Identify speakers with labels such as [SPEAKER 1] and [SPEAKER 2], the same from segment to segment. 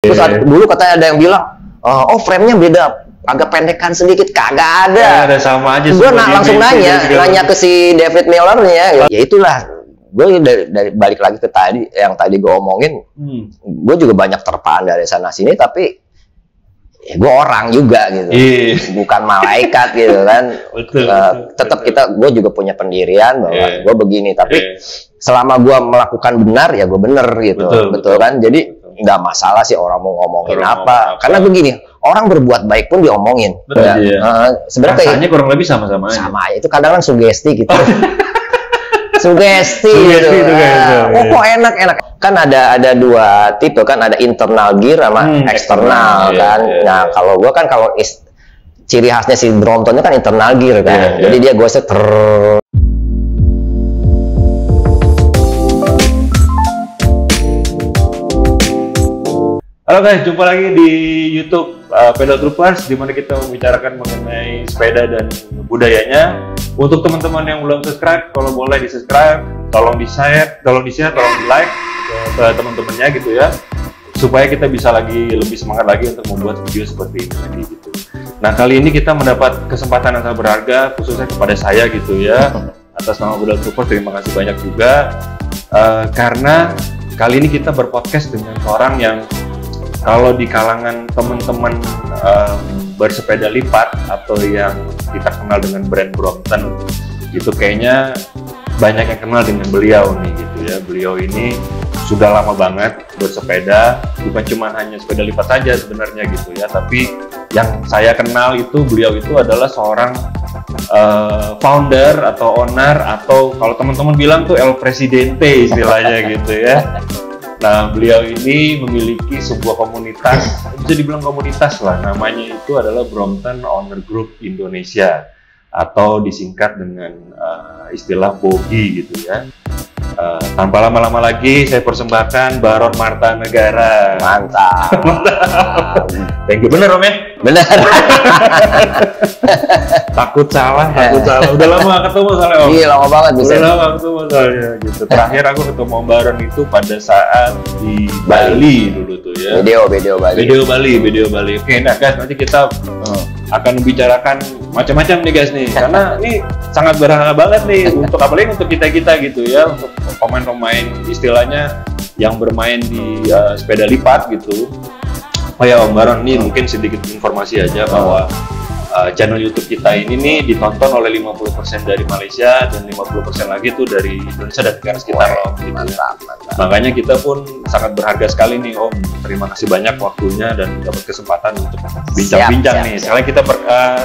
[SPEAKER 1] Terus dulu katanya ada yang bilang, oh frame-nya beda, agak pendekan sedikit. Kagak ada.
[SPEAKER 2] Ada sama aja.
[SPEAKER 1] Gue langsung nanya ke si David Millernya. Ya itulah. Gue dari balik lagi ke tadi yang tadi gue omongin, gue juga banyak terpaan dari sana sini, tapi ya gue orang juga gitu, bukan malaikat gitu kan. Tetap gue juga punya pendirian bahwa gue begini, tapi selama gue melakukan benar ya gue bener gitu, betul kan. Jadi nggak masalah sih orang mau ngomongin apa, karena begini, orang berbuat baik pun diomongin.
[SPEAKER 2] Sebenarnya kurang lebih sama-sama aja.
[SPEAKER 1] Sama aja, itu kadang kan sugesti gitu. Sugesti gitu. Kok enak kan ada dua tipe kan, ada internal gear sama eksternal kan. Nah kalau gue kan kalau ciri khasnya si Bromptonnya kan internal gear kan, jadi dia gosnya
[SPEAKER 2] Halo guys, jumpa lagi di YouTube Pedal Troopers, di mana kita membicarakan mengenai sepeda dan budayanya. Untuk teman-teman yang belum subscribe, kalau boleh di-subscribe, tolong di-share, tolong di-like ke teman-temannya gitu ya, supaya kita bisa lebih semangat lagi untuk membuat video seperti ini lagi gitu. Nah, kali ini kita mendapat kesempatan yang sangat berharga, khususnya kepada saya gitu ya, atas nama Pedal Troopers. Terima kasih banyak juga karena kali ini kita berpodcast dengan orang yang kalau di kalangan teman-teman bersepeda lipat atau yang kita kenal dengan brand Brompton itu kayaknya banyak yang kenal dengan beliau nih gitu ya. Beliau ini sudah lama banget bersepeda, bukan cuma hanya sepeda lipat saja sebenarnya gitu ya, tapi yang saya kenal itu beliau itu adalah seorang founder atau owner, atau kalau teman-teman bilang tuh El Presidente istilahnya gitu ya. Nah, beliau ini memiliki sebuah komunitas, bisa dibilang komunitas lah, namanya itu adalah Brompton Owner Group Indonesia, atau disingkat dengan istilah BOGI gitu ya. Tanpa lama-lama lagi, saya persembahkan Baron Marta Negara.
[SPEAKER 1] Mantap.
[SPEAKER 2] Thank you, bener Om ya?
[SPEAKER 1] Bener.
[SPEAKER 2] Takut salah. Udah lama gak ketemu soalnya Om.
[SPEAKER 1] Iya, lama banget bisa.
[SPEAKER 2] Udah lama ketemu soalnya gitu. Terakhir aku ketemu Om Baron itu pada saat di Bali dulu tuh ya. Video Bali. Oke, nah guys, nanti kita akan membicarakan macam-macam nih guys nih, karena ini sangat berharga banget nih untuk apalagi untuk kita gitu ya, untuk pemain-pemain istilahnya yang bermain di sepeda lipat gitu. Oh ya Om Baron, ini mungkin sedikit informasi aja bahwa channel YouTube kita ini nih ditonton oleh 50% dari Malaysia dan 50% lagi tuh dari Indonesia dan negara sekitar Om gitu.
[SPEAKER 1] Mantap.
[SPEAKER 2] Makanya kita pun sangat berharga sekali nih Om. Terima kasih banyak waktunya dan dapat kesempatan untuk bincang-bincang nih. Soalnya kita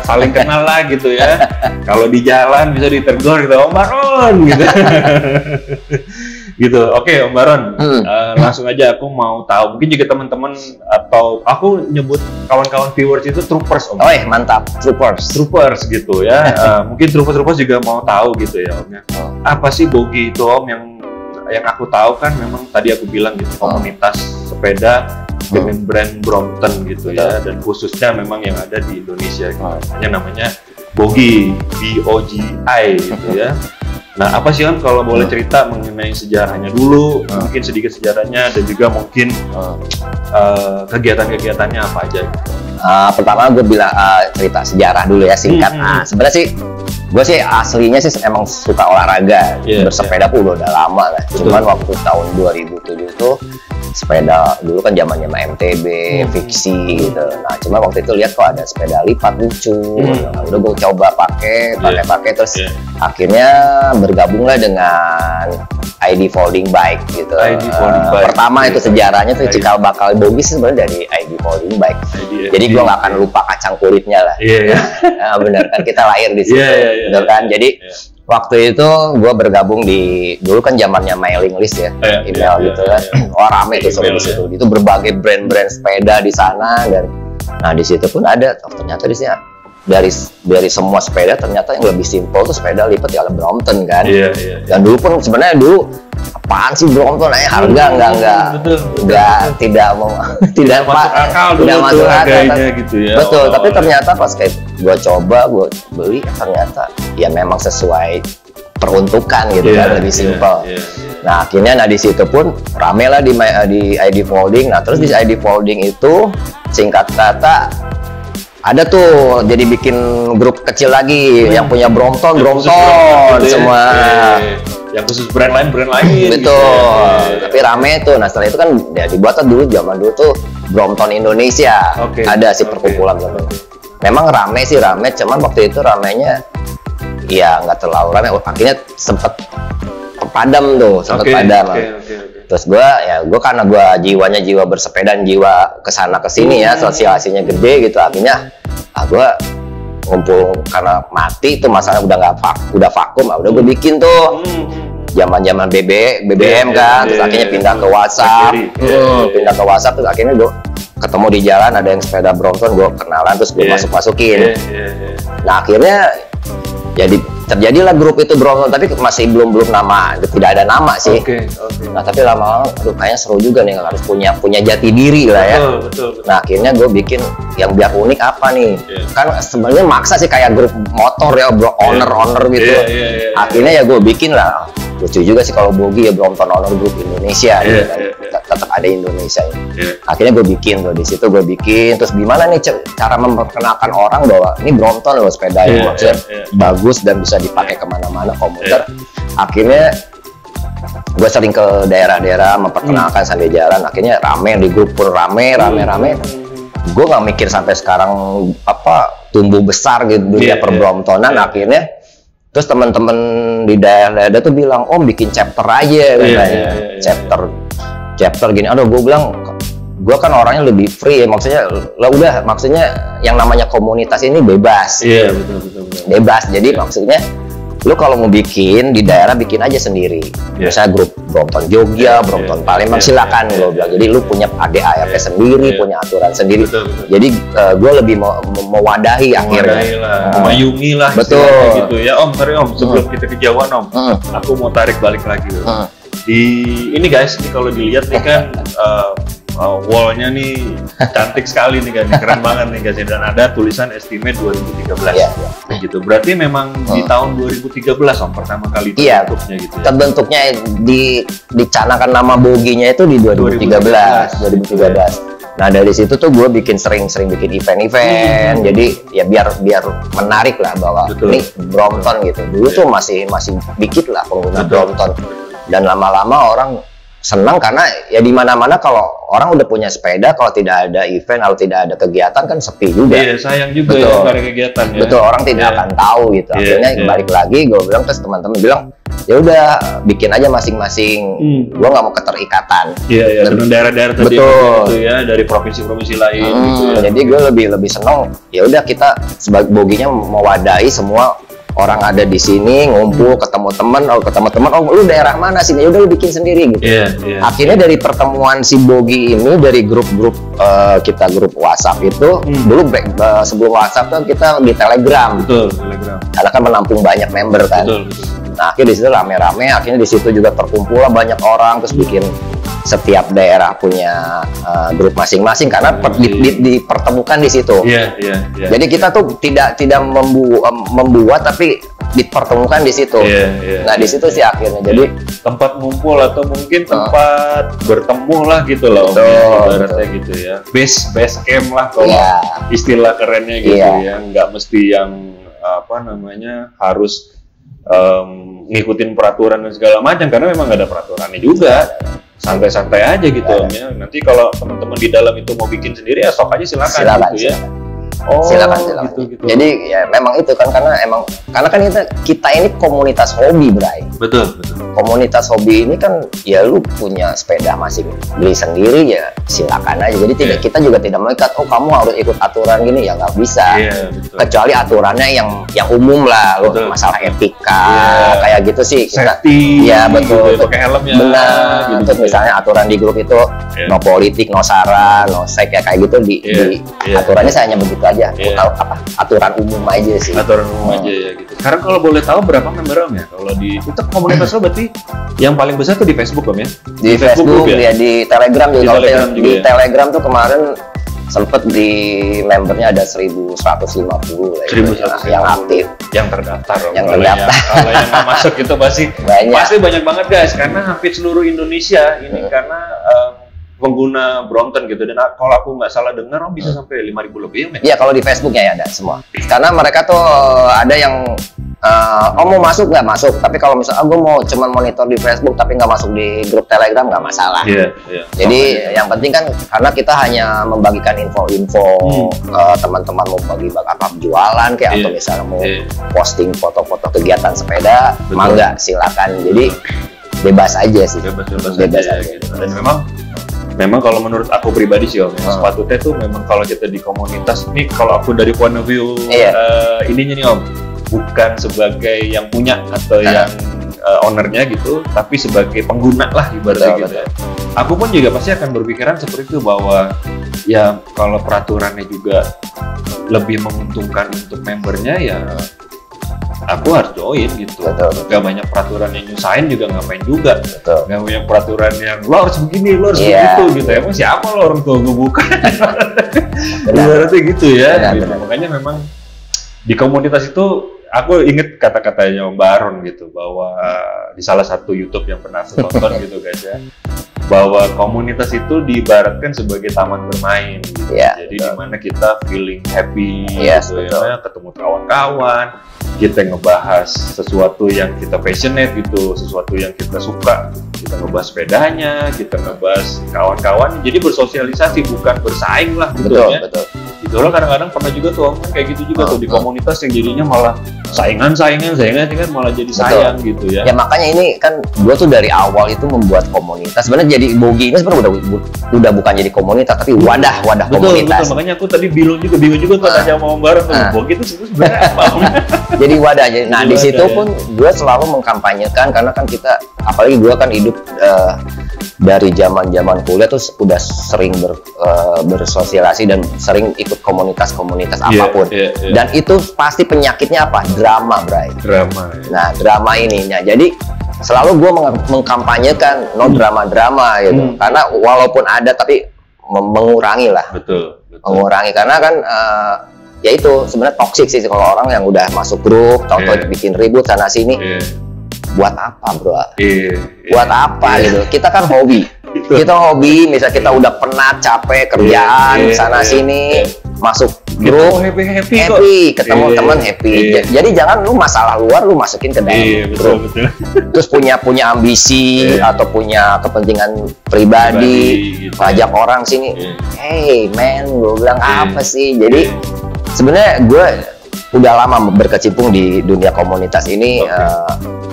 [SPEAKER 2] saling kenal lah gitu ya. Kalau di jalan bisa ditegur gitu, Om Baron gitu. Gitu. Oke, Om Baron, langsung aja aku mau tahu. Mungkin juga teman-teman atau aku nyebut kawan-kawan viewers itu troopers Om.
[SPEAKER 1] Oh mantap,
[SPEAKER 2] troopers gitu ya. Mungkin troopers juga mau tahu gitu ya Om ya. Apa sih BOGI itu Om? Yang aku tahu kan memang tadi aku bilang gitu, komunitas sepeda dengan brand Brompton gitu ya, dan khususnya memang yang ada di Indonesia gitu. Namanya BOGI, BOGI gitu ya. Nah, apa sih Om kalau boleh cerita mengenai sejarahnya dulu, mungkin sedikit sejarahnya dan juga mungkin kegiatan-kegiatannya apa aja gitu.
[SPEAKER 1] Pertama gue bilang cerita sejarah dulu ya, singkat. Sebenarnya sih gue sih aslinya sih emang suka olahraga, bersepeda pun udah lama lah. Cuman waktu tahun 2007 tuh sepeda dulu kan zamannya MTB, fiksi gitu. Nah, cuma waktu itu lihat kok ada sepeda lipat lucu. Nah, udah gue coba pakai terus akhirnya bergabunglah dengan ID Folding Bike gitu. Pertama itu sejarahnya tuh cikal bakal BOGI sebenarnya dari ID Folding Bike. Jadi gue nggak akan lupa kacang kulitnya lah. Nah, bener kan kita lahir di situ, bener kan? Jadi waktu itu gue bergabung dulu kan zamannya mailing list ya, email gitu kan. Wah rame tuh seru di situ. Itu berbagai brand-brand sepeda di sana, dan nah di situ pun ada ternyata di sini dari semua sepeda ternyata yang lebih simpel tuh sepeda lipat ya Brompton kan. Dan dulu pun sebenarnya apaan sih Brompton, harga tidak masuk akal
[SPEAKER 2] gitu ya.
[SPEAKER 1] Betul, tapi ternyata pas kayak gue coba, gue beli, ternyata ya memang sesuai peruntukan gitu kan, lebih simpel. Nah akhirnya di situ pun rame lah di ID Folding. Nah terus di ID Folding itu singkat kata ada tuh jadi bikin grup kecil lagi yang punya Brompton semua.
[SPEAKER 2] Yang khusus brand lain.
[SPEAKER 1] Betul. Tapi rame tuh. Nah setelah itu kan ya dibuat dulu zaman dulu tuh Brompton Indonesia. Ada sih perkumpulan gitu. Memang rame, cuman waktu itu ramenya ya nggak terlalu rame. Akhirnya sempet padam tuh, padam. Terus gue karena gue jiwanya jiwa bersepeda, jiwa kesana kesini ya, sosialisasinya gede gitu. Akhirnya gue ngumpul karena mati tuh masalah udah vakum, udah gue bikin tuh. Zaman BBM kan, terus akhirnya pindah ke WhatsApp, terus akhirnya gue ketemu di jalan ada yang sepeda Brompton, gue kenalan terus gue masukin. Nah akhirnya jadi terjadilah grup itu Brompton, tapi masih belum nama, tidak ada nama sih. Nah tapi lama-lama kayaknya seru juga nih, harus punya jati diri lah ya.
[SPEAKER 2] Betul.
[SPEAKER 1] Nah akhirnya gue bikin yang biar unik apa nih, kan sebenarnya maksa sih kayak grup motor ya, owner gitu. Akhirnya ya gue bikin lah, lucu juga sih kalau Bogi ya, Brompton Owner Group Indonesia gitu kan. Tetap ada Indonesia ya. Akhirnya gue bikin tuh, di situ gue bikin. Terus gimana nih cara memperkenalkan orang bahwa ini Brompton loh sepeda yang maksudnya bagus dan bisa dipakai kemana-mana komuter. Akhirnya gue sering ke daerah-daerah memperkenalkan sambil jalan. Akhirnya rame, di grup pun rame. Gue nggak mikir sampai sekarang tumbuh besar gitu dunia per-Bromptonan. Akhirnya terus teman-teman di daerah-daerah tuh bilang, Om bikin chapter aja, chapter gini. Aduh, gue bilang, gue kan orangnya lebih free ya, maksudnya yang namanya komunitas ini bebas.
[SPEAKER 2] Betul.
[SPEAKER 1] Bebas, jadi maksudnya lu kalau mau bikin di daerah bikin aja sendiri. Misalnya grup Brompton Jogja, Brompton Palembang, silakan gue bilang. Jadi lu punya ADART sendiri, punya aturan sendiri. Jadi gue lebih mewadahi akhirnya.
[SPEAKER 2] Memayungi lah.
[SPEAKER 1] Betul.
[SPEAKER 2] Gitu ya Om, sorry Om, sebelum kita kejauhan Om, aku mau tarik balik lagi. Di ini guys, ini kalau dilihat nih kan wallnya nih cantik sekali nih kan, keren banget nih guys, dan ada tulisan estimate 2013 gitu. Berarti memang di tahun 2013 Om pertama kali terbentuknya gitu ya? Terbentuknya
[SPEAKER 1] dicanangkan nama Boginya itu di 2013. Nah dari situ tuh gue sering bikin event-event, jadi ya biar menarik lah bahwa ini Brompton gitu. Dulu tuh masih dikit lah pengguna Brompton, dan lama-lama orang senang karena ya di mana-mana kalau orang udah punya sepeda, kalau tidak ada event atau tidak ada kegiatan kan sepi juga.
[SPEAKER 2] Iya, sayang juga ya kalau ada kegiatan ya.
[SPEAKER 1] Betul, orang tidak akan tahu gitu. Akhirnya balik lagi gue bilang, terus teman-teman bilang, ya udah bikin aja masing-masing. Gue nggak mau keterikatan.
[SPEAKER 2] Iya, dengan daerah-daerah tadi gitu ya, dari provinsi-provinsi lain gitu ya.
[SPEAKER 1] Jadi gue lebih senang, ya udah kita sebagai Boginya mewadahi semua orang ada di sini, ngumpul, ketemu teman, oh lu daerah mana sini, ya udah lu bikin sendiri gitu. Akhirnya dari pertemuan si Bogi ini, dari grup-grup kita grup WhatsApp itu, dulu sebelum WhatsApp kan kita di Telegram.
[SPEAKER 2] Betul, Telegram.
[SPEAKER 1] Karena kan menampung banyak member kan.
[SPEAKER 2] Betul.
[SPEAKER 1] Nah akhirnya di situ rame-rame, akhirnya di situ juga terkumpul lah banyak orang, terus bikin setiap daerah punya grup masing-masing karena dipertemukan di situ. Jadi kita tuh tidak membuat tapi dipertemukan di situ. Nah di situ sih akhirnya jadi
[SPEAKER 2] tempat ngumpul atau mungkin tempat bertemu lah gitu loh, ibaratnya gitu ya. Base camp lah kalau istilah kerennya gitu ya. Nggak mesti yang harus ngikutin peraturan dan segala macam, karena memang nggak ada peraturannya juga. Santai-santai aja gitu Om ya. Nanti kalau teman-teman di dalam itu mau bikin sendiri ya sok aja silakan gitu ya.
[SPEAKER 1] Silakan. Gitu. Jadi ya memang itu kan karena kan kita ini komunitas hobi, Bray.
[SPEAKER 2] Betul.
[SPEAKER 1] Komunitas hobi ini kan ya lu punya sepeda masing beli sendiri ya silakan aja. Jadi kita juga tidak mengikat, kamu harus ikut aturan gini, ya nggak bisa. Kecuali aturannya yang umum lah, masalah etika kayak gitu sih.
[SPEAKER 2] Safety.
[SPEAKER 1] Ya betul.
[SPEAKER 2] Pakai helm ya.
[SPEAKER 1] Benar. Gitu. Terus misalnya aturan di grup itu no politik, no sara, no seks kayak gitu aturannya saya hanya begitu aja. Aturan umum aja sih.
[SPEAKER 2] Aturan umum aja ya gitu. Sekarang kalau boleh tahu berapa member Om ya? Kalau di itu komunitas lo berarti yang paling besar tuh di Facebook Om ya?
[SPEAKER 1] Di Facebook ya, di Telegram juga. Di Telegram tuh kemarin sempet di membernya ada 1150 yang aktif,
[SPEAKER 2] yang terdaftar.
[SPEAKER 1] Kalau
[SPEAKER 2] yang nggak masuk itu pasti banyak banget guys, karena hampir seluruh Indonesia ini karena pengguna Brompton gitu, dan kalau aku nggak salah dengar bisa sampai 5.000 lebih ya?
[SPEAKER 1] Iya, kalau di Facebooknya ya ada semua, karena mereka tuh ada yang mau masuk nggak masuk, tapi kalau misalnya gue mau cuman monitor di Facebook tapi nggak masuk di grup Telegram nggak masalah. Jadi yang penting kan karena kita hanya membagikan info-info teman-teman mau bagi apa jualan kayak atau misalnya mau posting foto-foto kegiatan sepeda, mangga silakan. Jadi bebas aja sih.
[SPEAKER 2] Bebas aja. Gitu. Dan memang kalau menurut aku pribadi sih Om, sepatutnya tuh memang kalau kita di komunitas nih, kalau aku dari point of view ininya nih Om, bukan sebagai yang punya atau yang ownernya gitu, tapi sebagai pengguna lah ibaratnya gitu. Aku pun juga pasti akan berpikiran seperti itu, bahwa ya kalau peraturannya juga lebih menguntungkan untuk membernya ya aku harus join gitu. Gak banyak peraturan yang nyusahin juga ngapain juga. Gak banyak peraturan yang lo harus begini, lo harus begitu gitu. Emang siapa lo orang tua gue bukan? Ibaratnya gitu ya. Gitu. Makanya memang di komunitas itu aku inget kata-katanya Om Baron gitu, bahwa di salah satu YouTube yang pernah aku tonton gitu guys ya, bahwa komunitas itu diibaratkan sebagai taman bermain gitu. Jadi dimana kita feeling happy gitu ya, ketemu kawan-kawan, kita ngebahas sesuatu yang kita passionate gitu, sesuatu yang kita suka, kita ngebahas sepedanya, kita ngebahas kawan-kawan, jadi bersosialisasi bukan bersaing lah gitu ya. Gitu loh, kadang-kadang pernah juga tuh Om kayak gitu juga tuh di komunitas yang jadinya malah saingan kan malah jadi sayang gitu ya.
[SPEAKER 1] Ya makanya ini kan gue tuh dari awal itu membuat komunitas. Sebenarnya jadi Bogi ini sebenarnya udah bukan jadi komunitas tapi wadah komunitas.
[SPEAKER 2] Betul, makanya aku tadi bingung juga tuh tanya sama Om Baron tuh. Bogi itu sebenarnya apa?
[SPEAKER 1] Jadi wadah. Nah di situ pun gue selalu mengkampanyekan, karena kan kita, apalagi gue kan hidup dari zaman kuliah tuh udah sering bersosialisasi dan sering ikut komunitas apapun. Dan itu pasti penyakitnya apa? Drama, Bray. Nah, drama ininya. Jadi selalu gue mengkampanyekan no drama gitu. Karena walaupun ada tapi mengurangi lah. Betul. Mengurangi, karena kan ya itu sebenarnya toksik sih kalau orang yang udah masuk grup, tahu-tahu bikin ribut sana sini. Buat apa, bro? Buat apa gitu? Kita kan hobi. Misal kita udah penat, capek kerjaan sana sini, masuk grup happy, ketemu teman happy. Jadi jangan lu masalah luar lu masukin ke dalam grup. Terus punya ambisi atau punya kepentingan pribadi, ajak orang sini. Hey man, gue bilang apa sih? Jadi sebenarnya gue udah lama berkecimpung di dunia komunitas ini.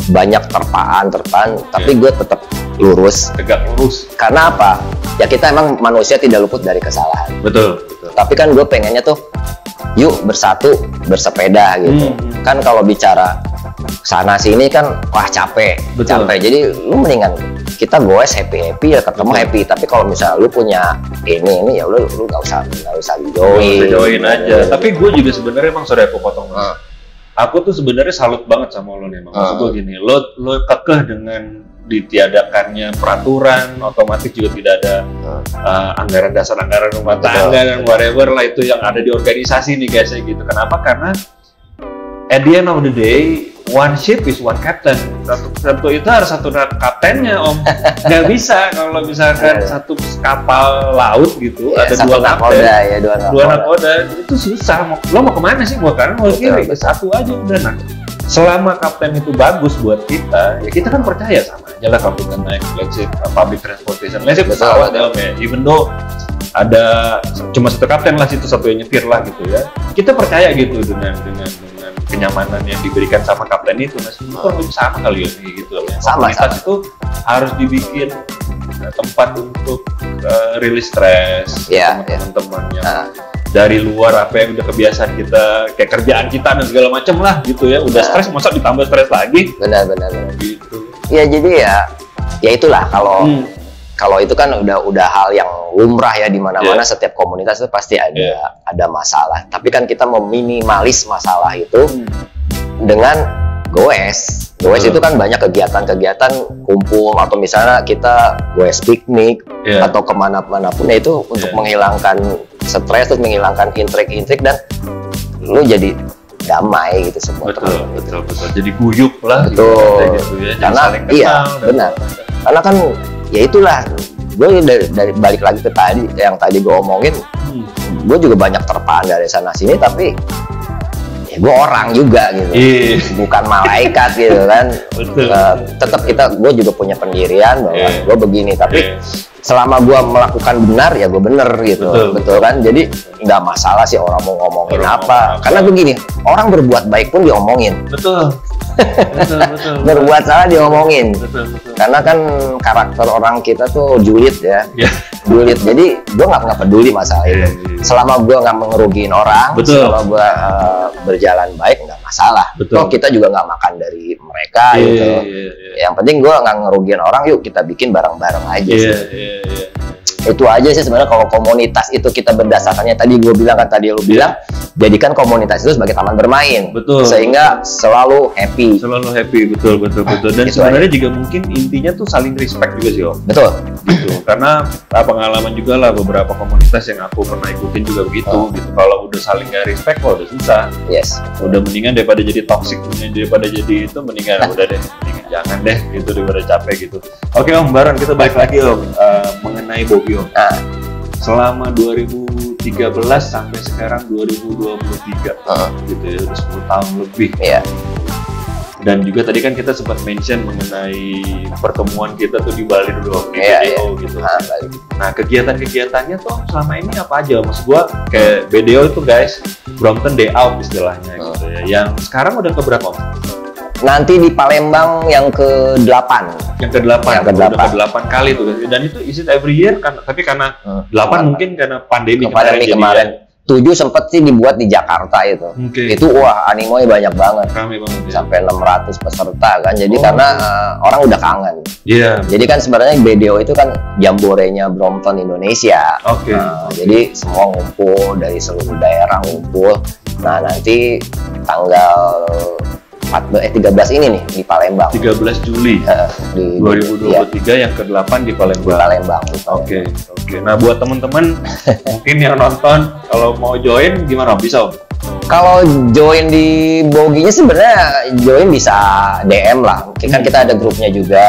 [SPEAKER 1] Banyak terpaan, tapi gue tetap tegak lurus. Karena apa? Ya kita emang manusia tidak luput dari kesalahan. Betul. Tapi kan gue pengennya tuh, yuk bersatu, bersepeda gitu. Kan kalau bicara sana sini kan, wah capek. Jadi lu mendingan kita goes happy ya, ketemu happy. Tapi kalau misalnya lu punya ini ya lu nggak usah join
[SPEAKER 2] aja. Tapi gue juga sebenarnya emang sorry aku potong. Aku tuh sebenarnya salut banget sama lo nih, maksud gue gini, lo kekeh dengan ditiadakannya peraturan, otomatis juga tidak ada anggaran dasar, anggaran rumah tangga dan whatever lah itu yang ada di organisasi nih guys gitu. Kenapa? Karena at the end of the day, one ship is one captain. Satu itu harus satu kaptennya Om. Nggak bisa kalau misalkan satu kapal laut gitu ada dua kapten, dua nakoda itu susah. Lo mau kemana sih? Mau kanan mau kiri, satu aja udah. Nah, selama kapten itu bagus buat kita, ya kita kan percaya sama aja lah kalau kita naik let's say public transportation, let's say pesawat ya Om ya. Even though ada cuma satu kapten lah, situ satu yang nyetir lah gitu ya. Kita percaya gitu dengan kenyamanan yang diberikan sama kapten itu. Nah, kurang lebih sama kali ya gitu. Komunitas itu harus dibikin tempat untuk rilis stres teman-teman yang dari luar apa yang udah kebiasaan kita kayak kerjaan kita dan segala macam lah gitu ya. Udah stres, masa ditambah stres lagi? Benar. Gitu. Ya jadi ya itulah kalau itu kan udah hal yang lumrah ya, di mana-mana setiap komunitas itu pasti ada masalah. Tapi kan kita meminimalis masalah itu dengan goes. Goes itu kan banyak kegiatan-kegiatan kumpul, atau misalnya kita goes piknik atau kemana-mana pun, itu untuk menghilangkan
[SPEAKER 1] stres, terus menghilangkan intrik-intrik, dan lu jadi damai gitu semua.
[SPEAKER 2] Betul. Jadi guyup lah.
[SPEAKER 1] Betul.
[SPEAKER 2] Gitu ya.
[SPEAKER 1] Karena iya benar. Karena kan ya itulah, gue dari balik lagi ke yang tadi gue omongin, gue juga banyak terpaan dari sana sini, tapi ya gue orang juga gitu, bukan malaikat gitu kan. Tetap gue juga punya pendirian bahwa gue begini, tapi selama gue melakukan benar ya gue bener gitu. Betul kan, jadi nggak masalah sih orang mau ngomongin apa, karena begini, orang berbuat baik pun diomongin. Betul. Berbuat salah diomongin. Karena kan karakter orang kita tuh julid ya. Julid, jadi gue nggak peduli masalah itu. Selama gue nggak mengerugiin orang, selama gue berjalan baik, nggak masalah. Toh kita juga nggak makan dari mereka gitu. Yang penting gue nggak ngerugiin orang, yuk kita bikin bareng-bareng aja sih. Itu aja sih sebenarnya. Kalau komunitas itu kita berdasarkannya, tadi gue bilang kan, tadi lu bilang, jadikan komunitas itu sebagai taman bermain. Sehingga selalu happy. Betul. Dan sebenarnya juga mungkin intinya tuh saling respect juga sih, Om. Betul. Gitu. Karena pengalaman juga lah, beberapa komunitas yang aku pernah ikutin juga begitu. Gitu. Kalau udah saling gak respect, udah susah. Udah mendingan daripada jadi toxic, daripada jadi itu, mendingan udah deh, mendingan jangan deh gitu, daripada capek gitu. Oke Om, Baron, kita balik lagi Om, mengenai Bogi Om. Selama 2013 sampai sekarang 2023 gitu ya, udah 10 tahun lebih. Dan juga tadi kan kita sempat mention mengenai pertemuan kita tuh di Bali dulu, di BDO gitu. Nah, kegiatan-kegiatannya tuh selama ini apa aja? Maksud gua kayak BDO itu guys, Brompton Day Out istilahnya gitu ya. Yang sekarang udah keberapa? Nanti di Palembang yang ke-8. Yang
[SPEAKER 2] ke-8 kali tuh. Dan itu is it every year kan? Tapi karena 8 mungkin karena pandemi kemarin. 7 sempet sih dibuat di Jakarta itu. Itu wah animonya banyak banget. Rame banget ya. Sampai 600 peserta kan. Jadi karena orang udah kangen. Jadi kan sebenarnya BDO itu kan jamborenya Brompton Indonesia. Jadi semua ngumpul dari seluruh daerah ngumpul. Nah, nanti tanggal 13 ini nih di Palembang. 13 Juli di 2023 yang ke-8 di Palembang. Oke. Nah, buat teman-teman mungkin yang nonton, kalau mau join gimana? Bisa Om? Kalau join di Boginya sebenarnya join bisa DM lah. Kan kita ada grupnya juga,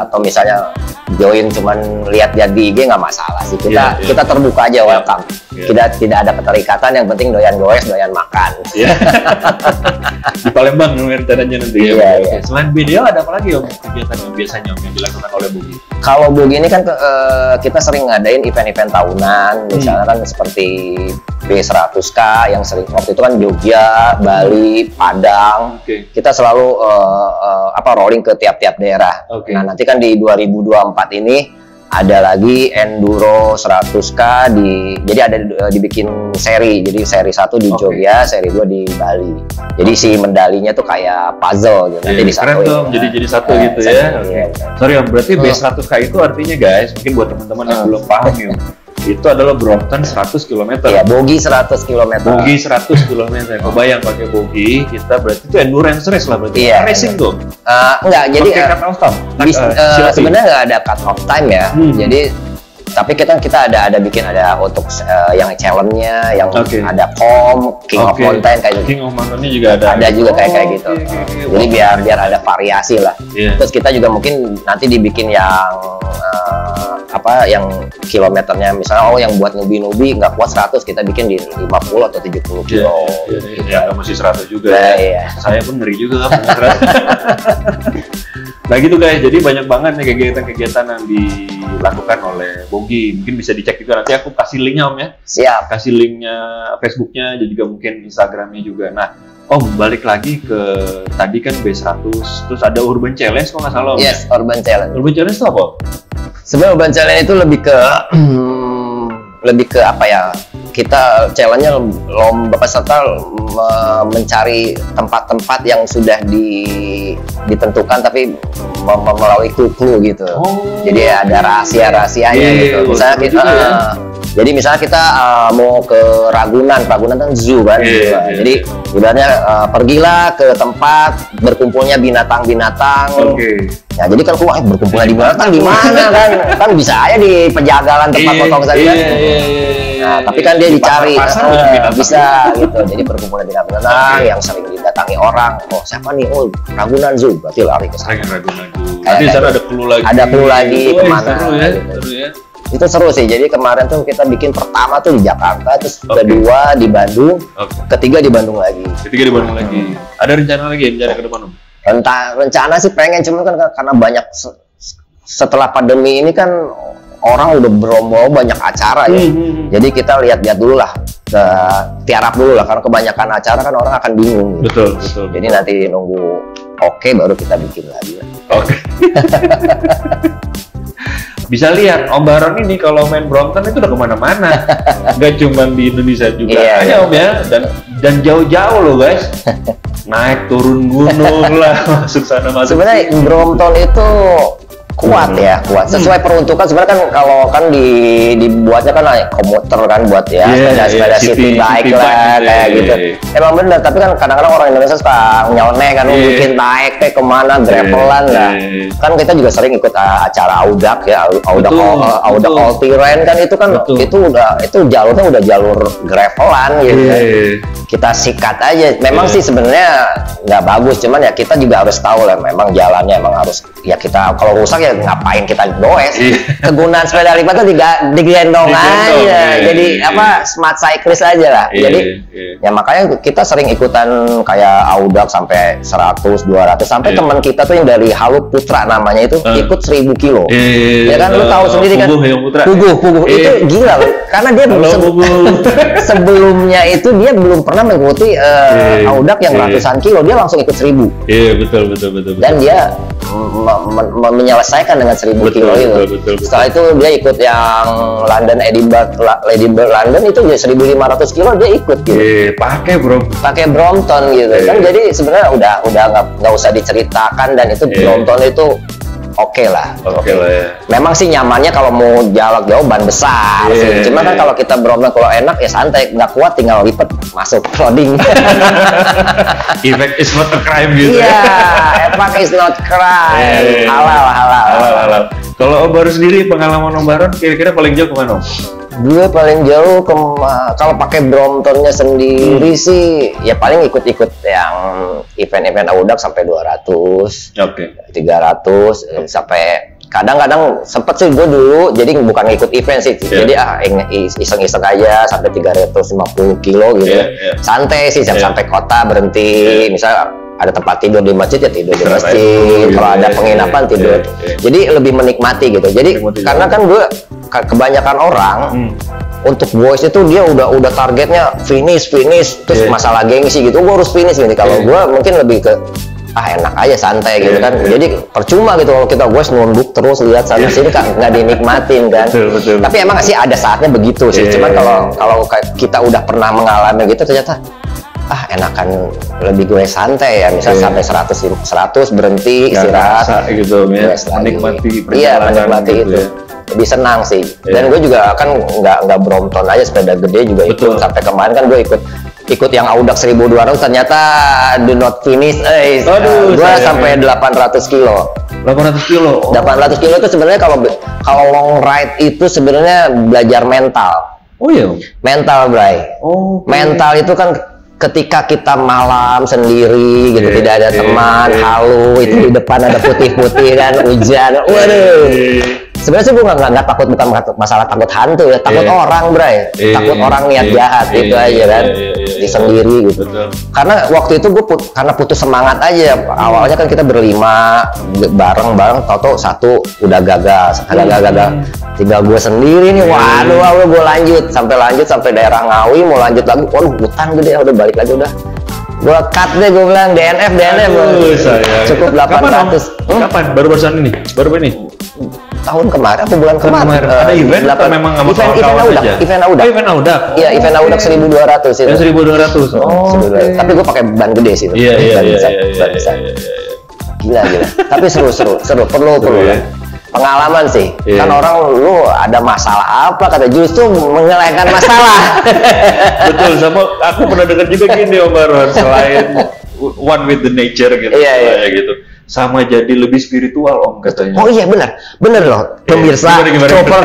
[SPEAKER 2] atau misalnya join cuman lihat-lihat di IG nggak masalah sih. Kita terbuka aja, welcome. Tidak ada keterikatan, yang penting doyan goes, doyan makan. Di Palembang rencananya nanti. Selain BDO ada apa lagi Om kegiatan yang biasanya Om yang dilakukan oleh Bogi? Kalau Bogi ini kan kita sering ngadain event-event tahunan, misalnya kan seperti B100K yang sering waktu itu kan Jogja, Bali, Padang. Kita selalu rolling ke tiap-tiap daerah. Nah, nanti kan di 2024 ini ada lagi Enduro 100K jadi ada dibikin seri. Jadi seri 1 di Jogja, seri 2 di Bali. Jadi si medalinya tuh kayak puzzle gitu. Nanti disatuin. Keren tuh, jadi satu gitu ya. Sorry Om, berarti B100K itu artinya guys, mungkin buat teman-teman yang belum paham ya, itu adalah Brompton 100 km. Ya, Bogi 100 km. Bogi 100 km. Kebayang pakai Bogi, kita berarti itu endurance race lah berarti. Racing tuh. Enggak, jadi cut off time. Sebenarnya nggak ada cut off time ya. Jadi tapi kita ada untuk yang challenge-nya, yang ada King of Mountain kayak gitu. King of Mountain-nya juga ada. Ada juga kayak gitu. Jadi biar ada variasi lah. Terus kita juga mungkin nanti dibikin yang yang kilometernya misalnya yang buat nubi nggak kuat 100, kita bikin di 50 atau 70 kilo. Nggak mesti 100 juga. Saya pun ngeri juga kan. Nah gitu guys, jadi banyak banget nih kegiatan-kegiatan yang dilakukan oleh Bogi. Mungkin bisa dicek juga, nanti aku kasih linknya Om ya. Siap. Kasih linknya Facebooknya, dan juga mungkin Instagramnya juga. Nah Om, balik lagi ke tadi kan B100, terus ada Urban Challenge kalau nggak salah Om. Yes, Urban Challenge. Urban Challenge itu apa? Sebenarnya Urban Challenge itu lebih ke apa ya? Kita challenge-nya lomba peserta mencari tempat-tempat yang sudah ditentukan tapi melalui clue gitu. Jadi ada rahasia-rahasianya gitu. Jadi misalnya kita mau ke Ragunan kan zoo kan. Jadi ibaratnya pergilah ke tempat berkumpulnya binatang-binatang. Ya, jadi kan berkumpulnya di binatang di mana kan? Kan bisa aja di penjagalan tempat potong saja kan.
[SPEAKER 1] Nah, tapi kan dia dicari
[SPEAKER 2] pasar
[SPEAKER 1] bisa gitu. Jadi perkumpulan binatang yang sering didatangi orang. Oh, siapa nih? Oh, Ragunan Zoo. Berarti lari ke sana.
[SPEAKER 2] Ragunan Zoo. Nanti sana ada clue lagi.
[SPEAKER 1] Ada clue lagi kemana?
[SPEAKER 2] Seru ya,
[SPEAKER 1] gitu.
[SPEAKER 2] seru ya.
[SPEAKER 1] Itu seru sih. Jadi kemarin tuh kita bikin pertama tuh di Jakarta, terus kedua di Bandung, ketiga di Bandung lagi.
[SPEAKER 2] Ketiga di Bandung lagi. Ada rencana lagi rencana ke depan, Om?
[SPEAKER 1] Rencana sih pengen, cuman kan karena banyak setelah pandemi ini kan orang udah berombol banyak acara ya. Jadi kita lihat-lihat dulu lah, tiarap dulu lah, karena kebanyakan acara kan orang akan bingung.
[SPEAKER 2] Betul, betul.
[SPEAKER 1] Jadi nanti nunggu oke baru kita bikin lagi.
[SPEAKER 2] Oke. Bisa lihat Om Baron ini kalau main Brompton itu udah kemana-mana, nggak cuma di Indonesia juga,
[SPEAKER 1] iya.
[SPEAKER 2] Om ya, dan jauh-jauh loh guys, naik turun gunung lah, masuk sana masuk.
[SPEAKER 1] Sebenarnya Brompton itu kuat ya, kuat sesuai peruntukan. Sebenarnya kan kalau kan dibuatnya kan komuter kan buat ya sepeda city bike lah kayak gitu. Emang bener, tapi kan kadang-kadang orang Indonesia suka nyeleneh kan, bikin naik kemana gravelan lah. Kan kita juga sering ikut acara Audak ya, Audak All Terrain kan itu kan itu jalurnya udah jalur gravelan gitu. Kita sikat aja. Memang sih sebenarnya nggak bagus, cuman ya kita juga harus tahu lah. Memang jalannya emang harus ya kita kalau rusak ya ngapain kita goes. Kegunaan sepeda lipat tuh digendong aja. Jadi apa smart cyclist aja lah. Jadi ya makanya kita sering ikutan kayak Audak sampai 100, 200 sampai teman kita tuh yang dari Halu Putra namanya itu ikut 1000 kilo. Ya kan lu tahu sendiri kan. Puguh itu gila loh. Karena dia sebelumnya itu dia belum pernah mengikuti Audak yang ratusan kilo, dia langsung ikut 1000.
[SPEAKER 2] Iya betul.
[SPEAKER 1] Dan dia menyelesaikan dengan 1000 kilo itu. Setelah itu dia ikut yang London Edinburgh London itu dia 1500 kilo dia ikut gitu. Pakai Brompton gitu. Kan jadi sebenarnya udah nggak usah diceritakan, dan itu Brompton itu oke lah ya. Memang sih nyamannya kalau mau jalan jauh ban besar sih. Cuma kan kalau kita Brompton kalau enak ya santai, nggak kuat tinggal lipat masuk loading.
[SPEAKER 2] Effect is not a crime gitu.
[SPEAKER 1] Iya, effect is not crime. Halal.
[SPEAKER 2] Kalau Om Baron sendiri pengalaman Om Baron kira-kira paling jauh kemana Om?
[SPEAKER 1] Gue paling jauh kalau pakai Bromptonnya sendiri sih ya paling ikut-ikut yang event-event Audak sampai 200, 300 sampai kadang-kadang sempet sih gue dulu jadi bukan ikut event sih, jadi iseng-iseng aja sampai 350 kilo gitu santai sih sampai kota berhenti, misalnya ada tempat tidur di masjid ya tidur di masjid, kalau ada penginapan tidur, jadi lebih menikmati gitu. Jadi karena kan gue kebanyakan orang untuk boys itu dia udah targetnya finish terus masalah gengsi gitu, gue harus finish gitu. Kalau gue mungkin lebih ke enak aja santai gitu kan. Jadi percuma gitu kalau kita boys nunduk terus lihat sana sini kan nggak dinikmatin kan.
[SPEAKER 2] Betul.
[SPEAKER 1] Tapi emang sih ada saatnya begitu sih. Cuman kalau kita udah pernah mengalami gitu ternyata enakan lebih gue santai ya, misal sampai 100 berhenti istirahat
[SPEAKER 2] gitu ya, menikmati
[SPEAKER 1] menikmati
[SPEAKER 2] gitu
[SPEAKER 1] itu lebih senang sih. Dan gue juga kan nggak Brompton aja, sepeda gede juga ikut. Sampai kemarin kan gue ikut yang Audak 1200 ternyata do not finish. Gue sampai 800 kilo. 800 kilo itu sebenarnya kalau long ride itu sebenarnya belajar mental. Mental, Bray. Mental itu kan ketika kita malam sendiri gitu, tidak ada teman, halu itu di depan ada putih-putih kan, hujan, waduh. Sebenarnya sih gue nggak takut, bukan masalah takut hantu ya, takut orang, Bray, takut orang niat jahat itu aja kan, di sendiri gitu. Karena waktu itu gue karena putus semangat aja, awalnya kan kita berlima bareng, tahu-tahu satu udah gagal, tinggal gue sendiri nih, waduh gue lanjut sampai daerah Ngawi, mau lanjut lagi, waduh hutan gede, udah balik lagi udah. Gue cut deh, gue bilang DNF cukup 800.
[SPEAKER 2] Kapan? Baru-barusan ini? Baru ini?
[SPEAKER 1] Tahun kemarin atau bulan kemarin?
[SPEAKER 2] Ada event atau memang nggak mau kawan-kawan aja?
[SPEAKER 1] Event Audak.
[SPEAKER 2] Event Audak?
[SPEAKER 1] Iya, event Audak 1200 itu.
[SPEAKER 2] 1200?
[SPEAKER 1] Tapi gue pakai ban gede sih.
[SPEAKER 2] Iya.
[SPEAKER 1] Gila. Tapi seru. Perlu ya. Pengalaman sih. Kan orang lu ada masalah apa, kata justru menyelesaikan masalah.
[SPEAKER 2] Betul, sama aku pernah dengar juga gini Om Baron, selain one with the nature gitu. Iya. Gitu. Sama jadi lebih spiritual Om katanya.
[SPEAKER 1] Oh iya benar loh pemirsa,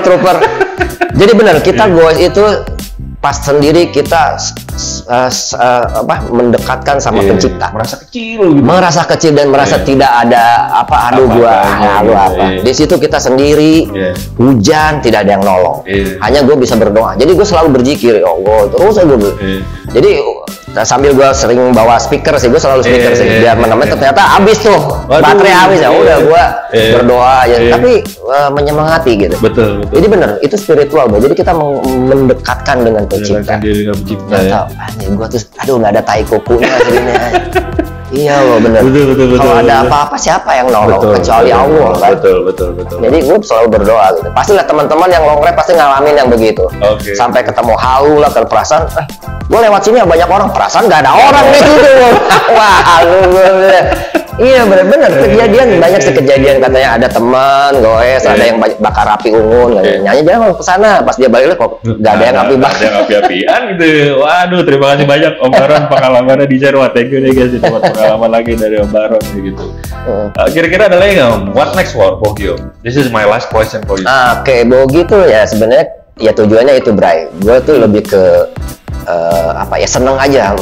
[SPEAKER 1] trooper. Jadi benar kita goes itu pas sendiri kita mendekatkan sama pencipta,
[SPEAKER 2] merasa kecil gitu.
[SPEAKER 1] Merasa kecil dan merasa tidak ada di situ kita sendiri, hujan tidak ada yang nolong, hanya gue bisa berdoa. Jadi gue selalu berzikir, ya Allah, terus aja gue. Jadi sambil gue sering bawa speaker sih, gue selalu speaker sih, biar menemani. Ternyata habis tuh, baterai habis ya udah gue berdoa ya, tapi menyemangati gitu. Betul. Jadi bener, itu spiritual, Bro. Jadi kita mendekatkan dengan pencipta.
[SPEAKER 2] Ya.
[SPEAKER 1] Gue tuh, aduh nggak ada tai kukunya aslinya. Iya loh, bener.
[SPEAKER 2] Betul.
[SPEAKER 1] Kalau ada apa-apa siapa yang nolong kecuali Allah kan.
[SPEAKER 2] Betul.
[SPEAKER 1] Jadi gue selalu berdoa gitu. Pastilah teman-teman yang long ride pasti ngalamin yang begitu. Sampai ketemu halu lah, perasaan, gue lewat sini banyak orang, perasaan nggak ada orang nih tuh. Wah, iya benar-benar kejadian, banyak sih kejadian, katanya ada teman goes, ada yang bakar api unggun, nyanyi jangan ke sana, pas dia balik kok nggak ada yang
[SPEAKER 2] api-apian gitu. Waduh, terima kasih banyak Om Baron, pengalamannya di share. Thank you nih guys, dapat pengalaman lagi dari Om Baron gitu. Kira-kira ada lagi nggak Om? What next for Bogi Om? This is my last question for you.
[SPEAKER 1] Oke, Bogi tuh ya sebenarnya ya tujuannya itu, Bray. Gue tuh lebih ke seneng aja,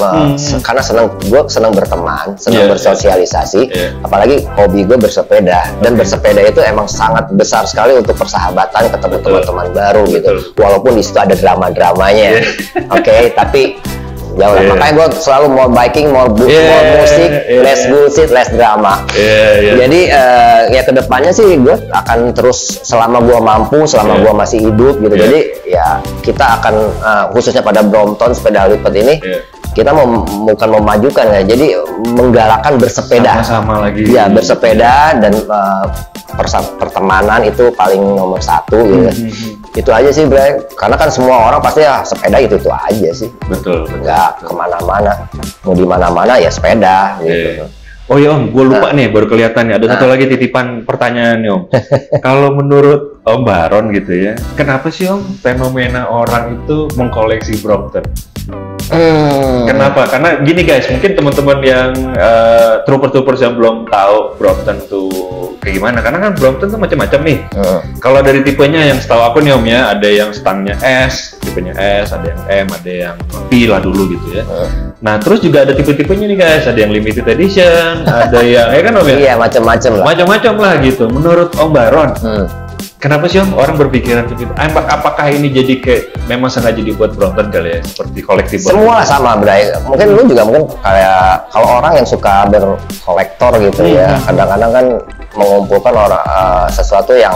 [SPEAKER 1] karena gue seneng berteman, seneng bersosialisasi, apalagi hobi gue bersepeda, dan bersepeda itu emang sangat besar sekali untuk persahabatan, ketemu teman-teman baru gitu, walaupun di situ ada drama-dramanya, tapi jauh lah. Makanya gue selalu mau biking, mau musik, less bullshit, less drama. Jadi ya kedepannya sih gue akan terus, selama gue mampu, selama gue masih hidup gitu. Jadi ya kita akan khususnya pada Brompton sepeda lipat ini, kita bukan memajukan ya, jadi menggalakkan bersepeda.
[SPEAKER 2] Sama lagi.
[SPEAKER 1] Ya, bersepeda dan pertemanan itu paling nomor satu gitu. Itu aja sih, Bray. Karena kan semua orang pasti ya sepeda itu aja sih.
[SPEAKER 2] Betul.
[SPEAKER 1] Nggak kemana-mana. Mau di mana-mana ya sepeda gitu.
[SPEAKER 2] Oh ya Om, gue lupa nih, baru kelihatan nih. Ada satu lagi titipan pertanyaan nih Om. Kalau menurut Om Baron gitu ya, kenapa sih Om fenomena orang itu mengkoleksi Brompton? Kenapa? Karena gini guys, mungkin teman-teman yang troopers yang belum tahu Brompton tuh kayak gimana, karena kan Brompton tuh macam-macam nih. Kalau dari tipenya yang setahu aku nih Om ya, ada yang stangnya S, tipenya S, ada yang M, ada yang P lah dulu gitu ya. Nah terus juga ada tipe-tipenya nih guys, ada yang limited edition, ada yang kan Om ya?
[SPEAKER 1] Iya, macam-macam lah.
[SPEAKER 2] Macam-macam lah gitu. Menurut Om Baron, kenapa sih Om orang berpikiran seperti itu? Apakah ini jadi kayak memang sengaja dibuat Brompton kali ya, seperti kolektif?
[SPEAKER 1] Semua sama, Bray. Mungkin lu juga kayak kalau orang yang suka berkolektor gitu ya, kadang-kadang kan mengumpulkan orang sesuatu yang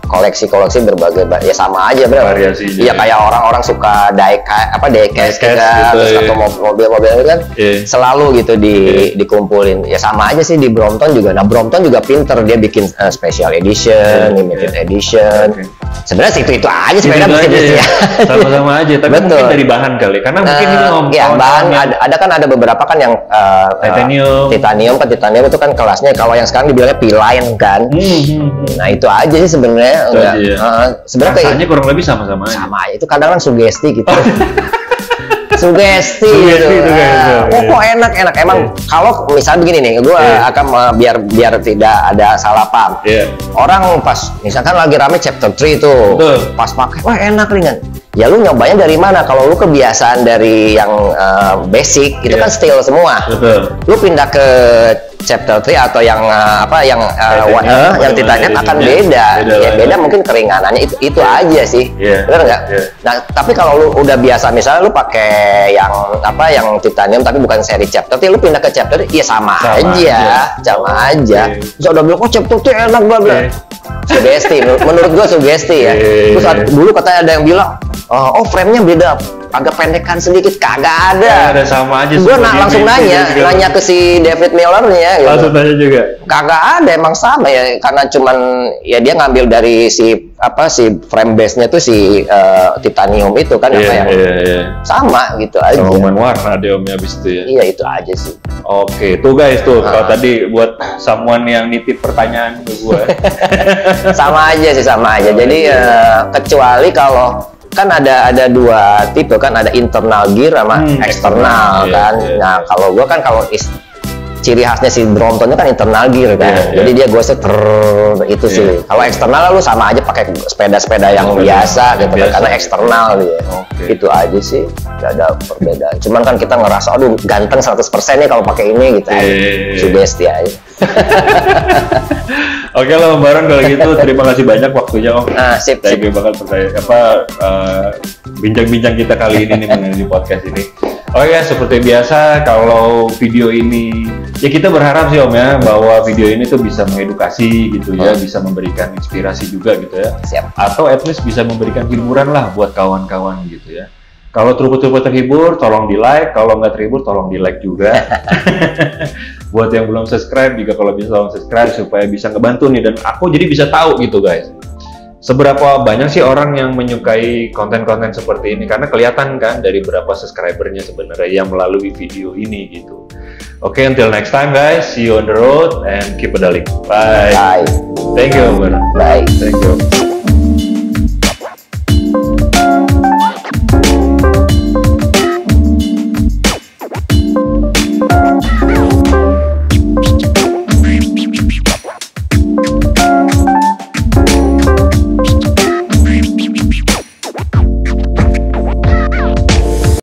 [SPEAKER 1] koleksi berbagai, ya sama aja, Bray. Iya, kayak orang-orang suka diecast kan, terus atau mobil-mobil itu kan selalu gitu dikumpulin. Ya sama aja sih di Brompton juga. Nah, Brompton juga pinter, dia bikin special edition, limited edition. Sebenarnya itu aja sepeda bisnisnya.
[SPEAKER 2] Sama-sama aja, tapi mungkin dari bahan kali. Karena mungkin ini
[SPEAKER 1] bahan ada beberapa kan yang titanium itu kan kelasnya. Kalau yang sekarang dibilangnya P-line kan. Nah itu aja sih sebenarnya.
[SPEAKER 2] Sebenarnya rasanya kurang lebih sama-sama aja.
[SPEAKER 1] Sama aja. Itu kadang kan sugesti gitu. Sugesti gitu. Kok enak. Emang kalau misalnya begini nih, gue akan biar tidak ada salah paham. Orang pas misalkan lagi rame chapter 3 itu, pas pakai, wah enak ringan. Ya lu nyobanya dari mana? Kalau lu kebiasaan dari yang basic, itu kan steel semua. Lu pindah ke chapter 3 atau yang yang titanium akan beda. Beda mungkin keringanannya itu aja sih. Benar nggak? Nah, tapi kalau lu udah biasa, misalnya lu pakai yang titanium tapi bukan seri chapter 3, lu pindah ke chapter 3, ya sama aja. Terus udah bilang, oh chapter 3 enak banget. Sugesti, menurut gua sugesti ya. Terus dulu katanya ada yang bilang, oh frame-nya beda, agak pendekan sedikit, kagak ada.
[SPEAKER 2] Ada sama aja.
[SPEAKER 1] Gue langsung nanya ke si David Millernya gitu.
[SPEAKER 2] Langsung tanya juga.
[SPEAKER 1] Kagak ada, emang sama ya, karena cuman ya dia ngambil dari si frame base-nya tuh si titanium itu kan, sama gitu aja.
[SPEAKER 2] Sama warna dia Om habis itu ya.
[SPEAKER 1] Iya, itu aja sih.
[SPEAKER 2] Oke, tuh guys tuh kalau tadi buat someone yang nitip pertanyaan ke gue.
[SPEAKER 1] sama aja. Jadi kecuali kalau kan ada dua tipe kan, ada internal gear sama eksternal kan. Nah kalau gua kan ciri khasnya si Brompton itu kan internal gear kan, jadi dia gosnya itu sih. Kalau eksternal lu sama aja pakai sepeda-sepeda yang biasa gitu kan, karena eksternal gitu. Itu aja sih, gak ada perbedaan. Cuman kan kita ngerasa, aduh ganteng 100% nih kalau pakai ini gitu. Sugesti aja.
[SPEAKER 2] Oke lah Om Baron, kalau gitu terima kasih banyak waktunya Om.
[SPEAKER 1] Sip.
[SPEAKER 2] Thank you banget bincang-bincang kita kali ini nih mengenai podcast ini. Oh ya, seperti biasa kalau video ini ya kita berharap sih Om ya bahwa video ini tuh bisa mengedukasi gitu ya, bisa memberikan inspirasi juga gitu ya.
[SPEAKER 1] Siap.
[SPEAKER 2] Atau at least bisa memberikan hiburan lah buat kawan-kawan gitu ya. Kalau terhibur terhibur, tolong di like. Kalau nggak terhibur, tolong di like juga. Buat yang belum subscribe, juga kalau bisa tolong subscribe supaya bisa ngebantu nih, dan aku jadi bisa tahu gitu guys. Seberapa banyak sih orang yang menyukai konten-konten seperti ini, karena kelihatan kan dari berapa subscribernya sebenarnya yang melalui video ini gitu. Oke, until next time guys, see you on the road and keep pedaling. Bye.
[SPEAKER 1] Bye.
[SPEAKER 2] Thank you.
[SPEAKER 1] Bye.
[SPEAKER 2] Thank you.